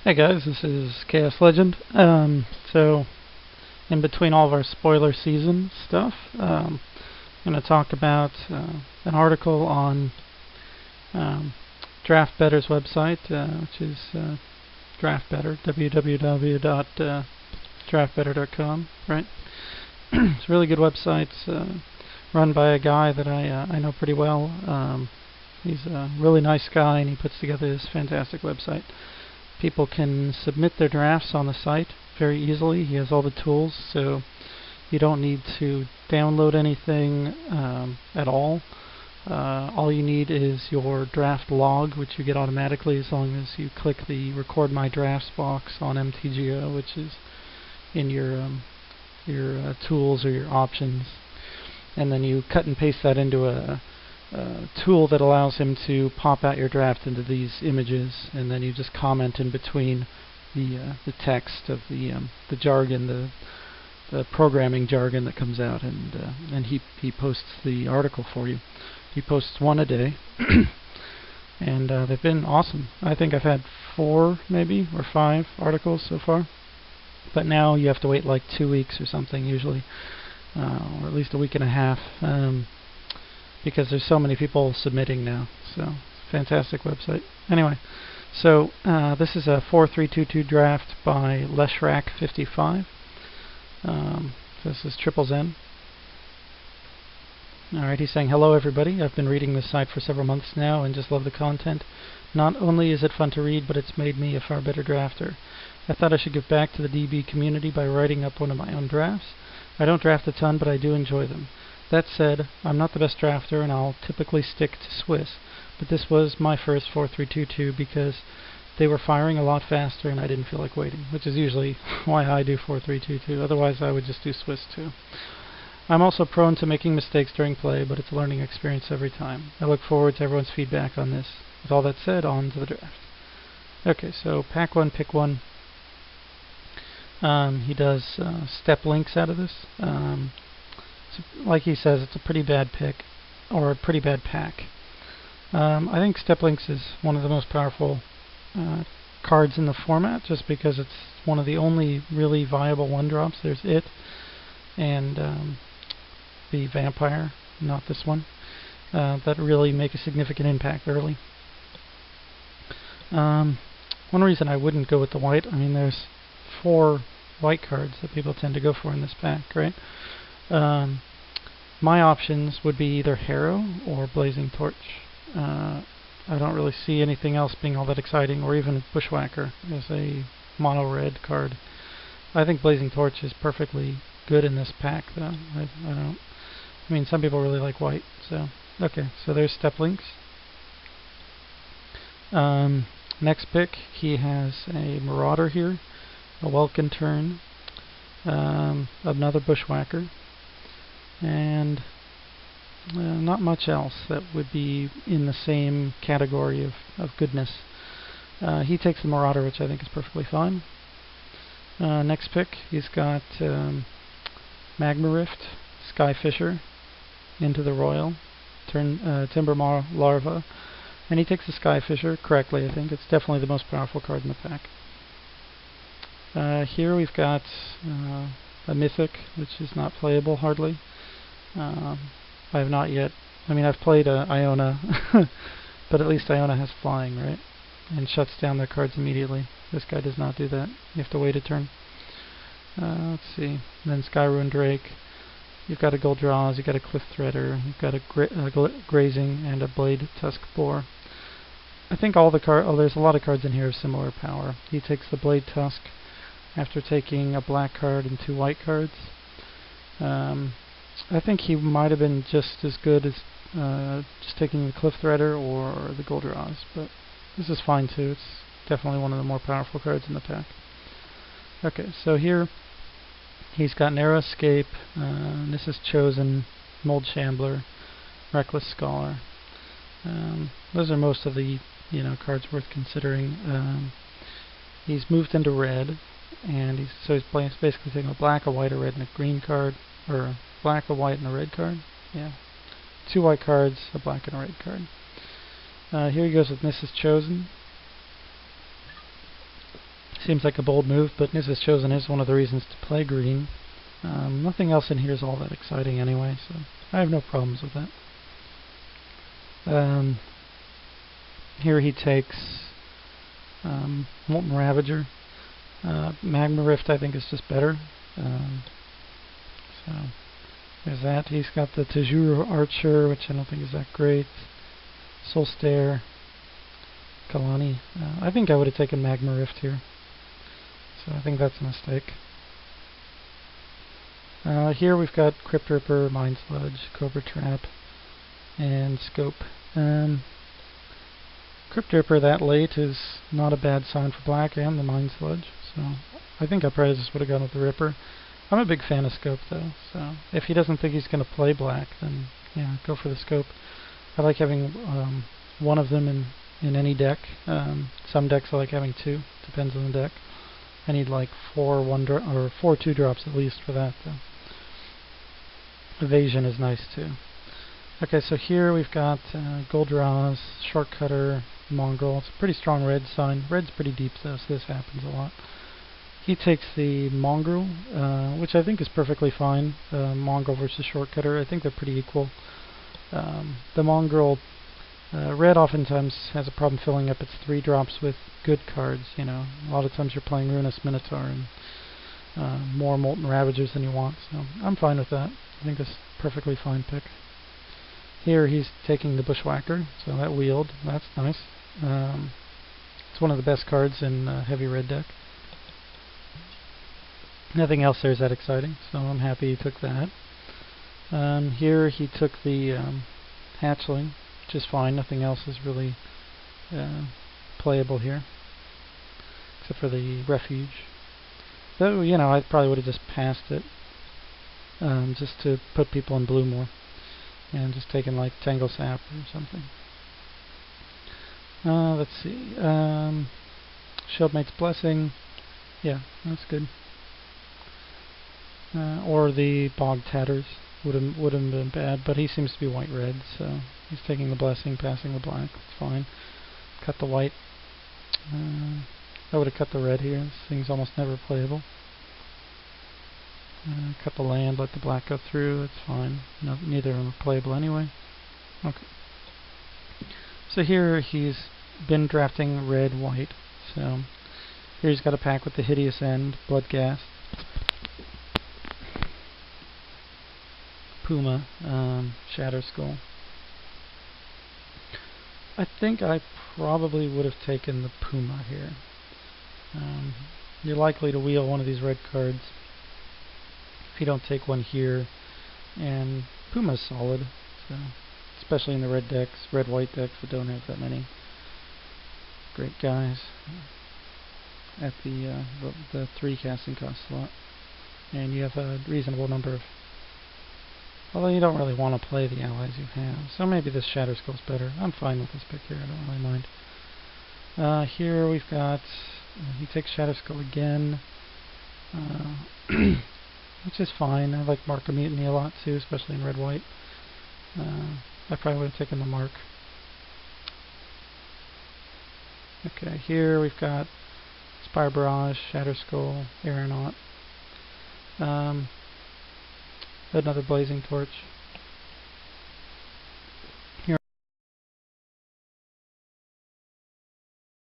Hey guys, this is Xaoslegend. So, in between all of our spoiler season stuff, I'm going to talk about an article on Draft Better's website, which is Draft Better, www.draftbetter.com, right? It's a really good website. It's run by a guy that I know pretty well. He's a really nice guy, and he puts together this fantastic website. People can submit their drafts on the site very easily. He has all the tools, so you don't need to download anything at all. All you need is your draft log, which you get automatically as long as you click the Record My Drafts box on MTGO, which is in your tools or your options. And then you cut and paste that into a tool that allows him to pop out your draft into these images, and then you just comment in between the text of the jargon, the programming jargon that comes out, and he posts the article for you. He posts one a day, and they've been awesome. I think I've had 4 maybe or 5 articles so far, but now you have to wait like 2 weeks or something usually, or at least a week and a half. Because there's so many people submitting now. So, fantastic website. Anyway, so this is a 4322 draft by Leshrac55. This is triple Zen. Alright, he's saying, hello everybody. I've been reading this site for several months now and just love the content. Not only is it fun to read, but it's made me a far better drafter. I thought I should give back to the DB community by writing up one of my own drafts. I don't draft a ton, but I do enjoy them. That said, I'm not the best drafter, and I'll typically stick to Swiss, but this was my first 4322 because they were firing a lot faster and I didn't feel like waiting, which is usually why I do 4322. Otherwise I would just do Swiss too. I'm also prone to making mistakes during play, but it's a learning experience every time. I look forward to everyone's feedback on this. With all that said, on to the draft. Okay, so pack 1, pick 1. He does step links out of this. Like he says, it's a pretty bad pick, or a pretty bad pack. I think Step Links is one of the most powerful cards in the format, just because it's one of the only really viable 1-drops. There's it, and the Vampire, not this one, that really make a significant impact early. One reason I wouldn't go with the white, I mean, there's 4 white cards that people tend to go for in this pack, right? My options would be either Harrow or Blazing Torch. I don't really see anything else being all that exciting, or even Bushwhacker as a mono red card. I think Blazing Torch is perfectly good in this pack, though. I mean, some people really like white, so okay. So there's Step Links. Next pick, he has a Marauder here, a Welkin Turn, another Bushwhacker, and not much else that would be in the same category of goodness. He takes the Marauder, which I think is perfectly fine. Next pick, he's got Magma Rift, Skyfisher, into the Royal, Timbermaw Larva, and he takes the Skyfisher correctly. I think it's definitely the most powerful card in the pack. Here we've got a Mythic, which is not playable hardly. I have not yet. I mean, I've played Iona, but at least Iona has flying, right? And shuts down their cards immediately. This guy does not do that. You have to wait a turn. Let's see. And then Skyruin Drake. You've got a Goldraws, you've got a Cliff Threader, you've got a Grazing, and a Blade Tusk Boar. I think all the there's a lot of cards in here of similar power. He takes the Blade Tusk after taking a black card and 2 white cards. I think he might have been just as good as just taking the Cliff Threader or the Goldraws, but this is fine too. It's definitely one of the more powerful cards in the pack. Okay, so here he's got Narrow Escape, this is Chosen, Mold Shambler, Reckless Scholar. Those are most of the cards worth considering. He's moved into red, and he's basically taking a black, a white, a red, and a green card, or a black, a white, and a red card. Yeah, 2 white cards, a black, and a red card. Here he goes with Mrs. Chosen. Seems like a bold move, but Niz's Chosen is one of the reasons to play green. Nothing else in here is all that exciting anyway, so I have no problems with that. Here he takes Molten Ravager. Magma Rift I think is just better. So there's that. He's got the Tajuru Archer, which I don't think is that great. Soul Stare. Kalani. I think I would have taken Magma Rift here. So I think that's a mistake. Here we've got Crypt Ripper, Mind Sludge, Cobra Trap, and Scope. Crypt Ripper that late is not a bad sign for black and the Mind Sludge. So I think I probably just would have gone with the Ripper. I'm a big fan of Scope though, so if he doesn't think he's going to play black, then yeah, go for the Scope. I like having one of them in any deck. Some decks I like having two, depends on the deck. I need like 4 2-drops at least for that though. Evasion is nice too. Okay, so here we've got Goldraz, Shortcutter, Mongrel. It's a pretty strong red sign. Red's pretty deep though, so this happens a lot. He takes the Mongrel, which I think is perfectly fine. Mongrel versus Shortcutter, I think they're pretty equal. The Mongrel, red oftentimes has a problem filling up its 3-drops with good cards. You know, a lot of times you're playing Ruinous Minotaur and more Molten Ravagers than you want. So I'm fine with that. I think that's a perfectly fine pick. Here he's taking the Bushwhacker, so that wheeled. That's nice. It's one of the best cards in heavy red deck. Nothing else there is that exciting, so I'm happy he took that. Here he took the Hatchling, which is fine. Nothing else is really playable here, except for the Refuge. Though, you know, I probably would have just passed it, just to put people in blue more, and just taken like Tangle Sap or something. Let's see. Shieldmate's Blessing. Yeah, that's good. Or the Bog Tatters wouldn't been bad, but he seems to be white-red, so he's taking the Blessing, passing the black. It's fine. Cut the white. I would have cut the red here. This thing's almost never playable. Cut the land, let the black go through. It's fine. No, neither of them are playable anyway. Okay. So here he's been drafting red, white. So here he's got a pack with the Hideous End, Bloodghast, Puma, Shatter Skull. I think I probably would have taken the Puma here. You're likely to wheel one of these red cards if you don't take one here, and Puma's solid, so especially in the red decks, red-white decks that don't have that many great guys at the 3 casting cost slot, and you have a reasonable number of. Although you don't really want to play the allies you have, so maybe this Shatter Skull's better. I'm fine with this pick here, I don't really mind. Here we've got, he takes Shatter Skull again, which is fine. I like Mark of Mutiny a lot too, especially in red-white. I probably would have taken the Mark. Okay, here we've got Spire Barrage, Shatter Skull, Aeronaut. Another Blazing Torch.